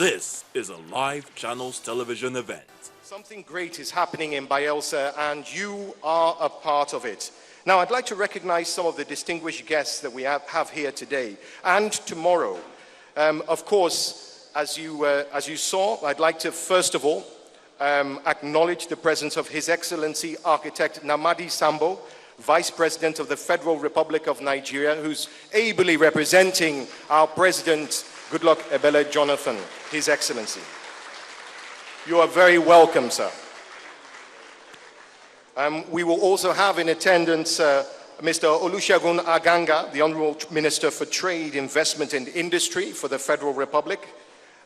This is a live Channels television event. Something great is happening in Bayelsa, and you are a part of it. Now, I'd like to recognize some of the distinguished guests that we have here today and tomorrow. Of course, as you saw, I'd like to first of all acknowledge the presence of His Excellency Architect Nnamdi Sambo, Vice President of the Federal Republic of Nigeria, who's ably representing our President, Goodluck Ebele Jonathan, His Excellency. You are very welcome, sir. We will also have in attendance Mr. Olusegun Aganga, the Honorable Minister for Trade, Investment and Industry for the Federal Republic.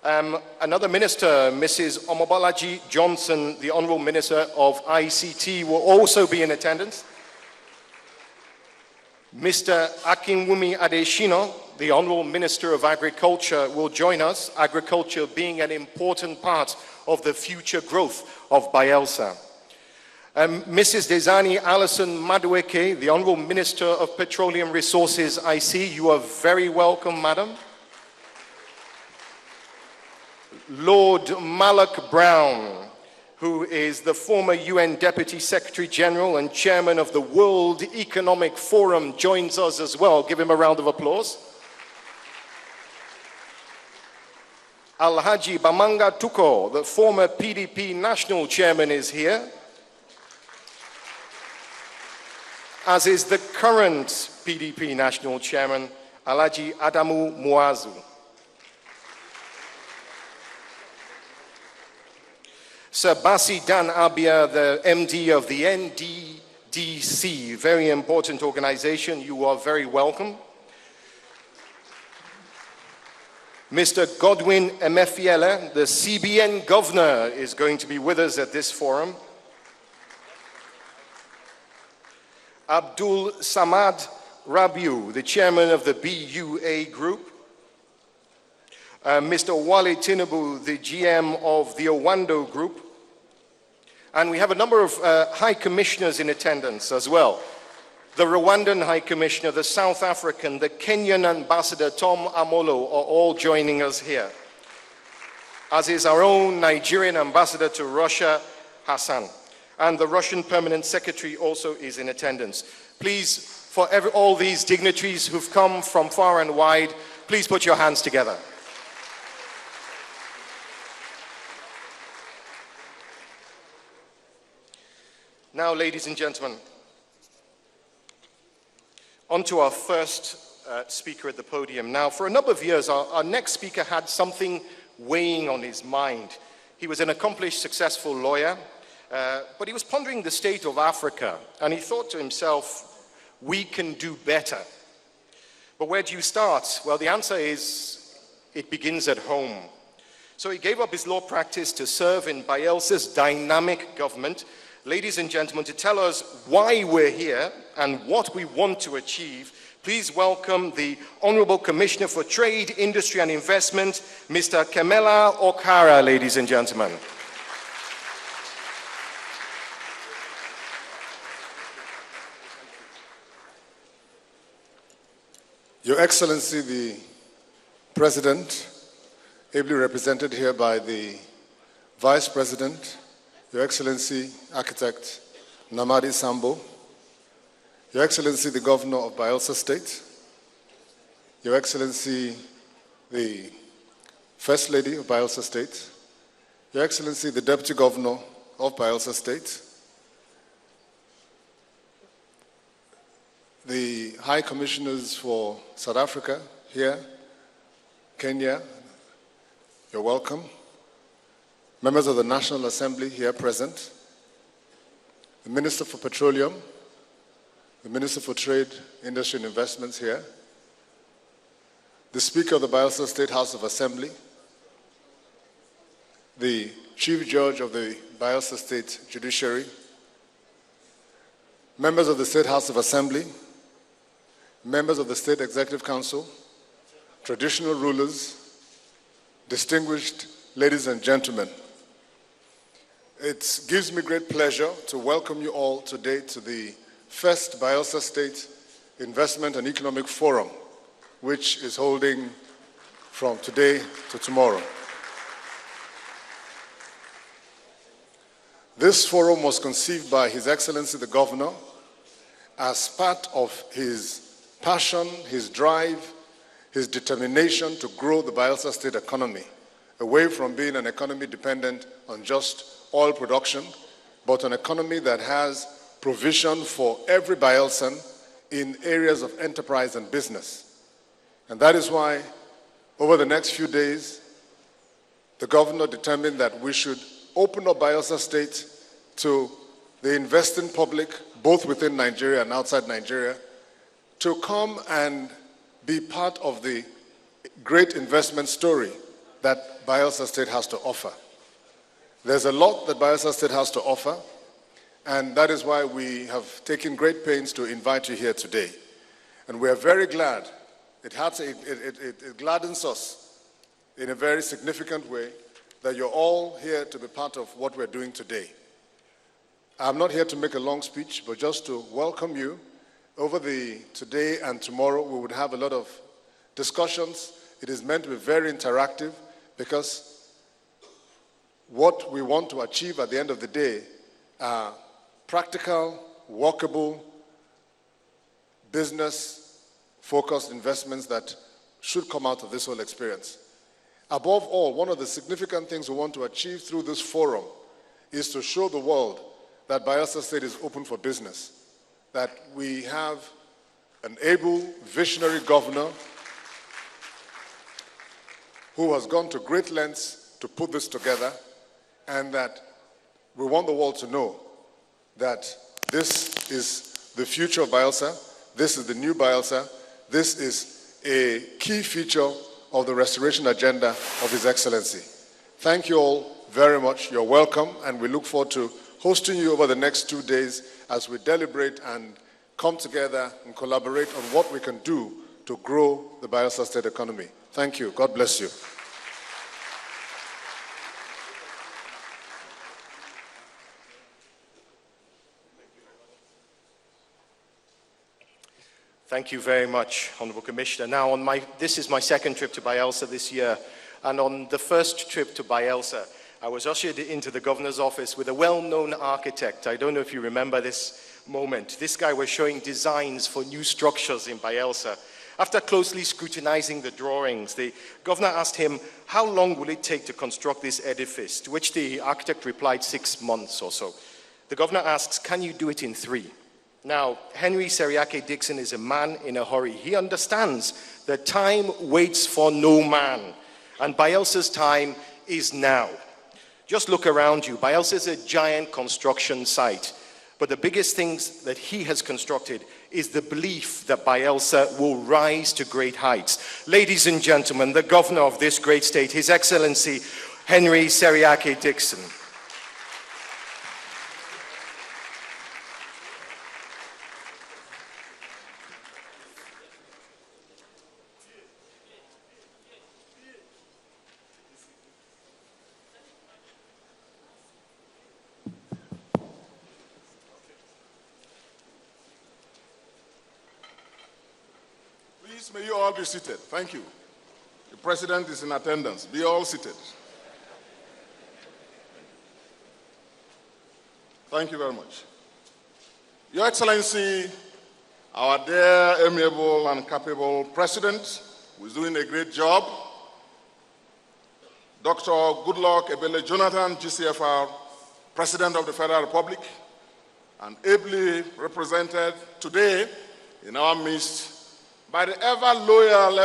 Another minister, Mrs. Omobolaji Johnson, the Honorable Minister of ICT, will also be in attendance. Mr. Akinwumi Adeshina, the Honorable Minister of Agriculture, will join us, agriculture being an important part of the future growth of Bayelsa. Mrs. Desani Alison-madueke, the Honorable Minister of Petroleum Resources, IC, you are very welcome, Madam. Lord Malak Brown, who is the former UN Deputy Secretary General and Chairman of the World Economic Forum, joins us as well. Give him a round of applause. Alhaji Bamanga Tuko, the former PDP National Chairman, is here, as is the current PDP National Chairman, Alhaji Adamu Muazu. Sir Basi Dan Abia, the MD of the NDDC, very important organization, you are very welcome. Mr. Godwin Emefiele, the CBN Governor, is going to be with us at this forum. Abdul Samad Rabiu, the Chairman of the BUA Group. Mr. Wale Tinubu, the GM of the Owando Group. And we have a number of High Commissioners in attendance as well. The Rwandan High Commissioner, the South African, the Kenyan Ambassador Tom Amolo are all joining us here, as is our own Nigerian Ambassador to Russia, Hassan. And the Russian Permanent Secretary also is in attendance. Please, for all these dignitaries who've come from far and wide, please put your hands together. Now, ladies and gentlemen, on to our first speaker at the podium. Now, for a number of years, our next speaker had something weighing on his mind. He was an accomplished, successful lawyer, but he was pondering the state of Africa, and he thought to himself, we can do better. But where do you start? Well, the answer is, it begins at home. So he gave up his law practice to serve in Bayelsa's dynamic government. Ladies and gentlemen, to tell us why we're here and what we want to achieve, please welcome the Honorable Commissioner for Trade, Industry and Investment, Mr. Kemela Okara, ladies and gentlemen. Your Excellency, the President, ably represented here by the Vice President, Your Excellency, Architect Nnamdi Sambo, Your Excellency, the Governor of Bayelsa State, Your Excellency, the First Lady of Bayelsa State, Your Excellency, the Deputy Governor of Bayelsa State, the High Commissioners for South Africa here, Kenya, you're welcome. Members of the National Assembly here present, the Minister for Petroleum, the Minister for Trade, Industry and Investments here, the Speaker of the Bayelsa State House of Assembly, the Chief Judge of the Bayelsa State Judiciary, members of the State House of Assembly, members of the State Executive Council, traditional rulers, distinguished ladies and gentlemen. It gives me great pleasure to welcome you all today to the first Bayelsa State Investment and Economic Forum, which is holding from today to tomorrow. This forum was conceived by His Excellency the Governor as part of his passion, his drive, his determination to grow the Bayelsa State economy away from being an economy dependent on just oil production, but an economy that has provision for every Bayelsan in areas of enterprise and business. And that is why, over the next few days, the governor determined that we should open up Bayelsa State to the investing public, both within Nigeria and outside Nigeria, to come and be part of the great investment story that Bayelsa State has to offer. There's a lot that Bayelsa State has to offer, and that is why we have taken great pains to invite you here today. And we are very glad. It gladdens us in a very significant way that you're all here to be part of what we're doing today. I'm not here to make a long speech, but just to welcome you. Over today and tomorrow, we would have a lot of discussions. It is meant to be very interactive because what we want to achieve at the end of the day are practical, workable, business-focused investments that should come out of this whole experience. Above all, one of the significant things we want to achieve through this forum is to show the world that Bayelsa State is open for business, that we have an able, visionary governor who has gone to great lengths to put this together, and that we want the world to know that this is the future of Bayelsa, this is the new Bayelsa, this is a key feature of the restoration agenda of His Excellency. Thank you all very much. You're welcome, and we look forward to hosting you over the next 2 days as we deliberate and come together and collaborate on what we can do to grow the Bayelsa State economy. Thank you. God bless you. Thank you very much, Honorable Commissioner. Now, this is my second trip to Bayelsa this year, and on the first trip to Bayelsa, I was ushered into the governor's office with a well-known architect. I don't know if you remember this moment. This guy was showing designs for new structures in Bayelsa. After closely scrutinizing the drawings, the governor asked him, how long will it take to construct this edifice? To which the architect replied, 6 months or so. The governor asks, can you do it in 3? Now, Henry Seriake Dickson is a man in a hurry. He understands that time waits for no man, and Bayelsa's time is now. Just look around you. Bayelsa is a giant construction site, but the biggest things that he has constructed is the belief that Bayelsa will rise to great heights. Ladies and gentlemen, the governor of this great state, His Excellency Henry Seriake Dickson. Please, may you all be seated. Thank you. The President is in attendance. Be all seated. Thank you very much. Your Excellency, our dear, amiable, and capable President, who is doing a great job, Dr. Goodluck Ebele Jonathan, GCFR, President of the Federal Republic, and ably represented today in our midst by the ever loyal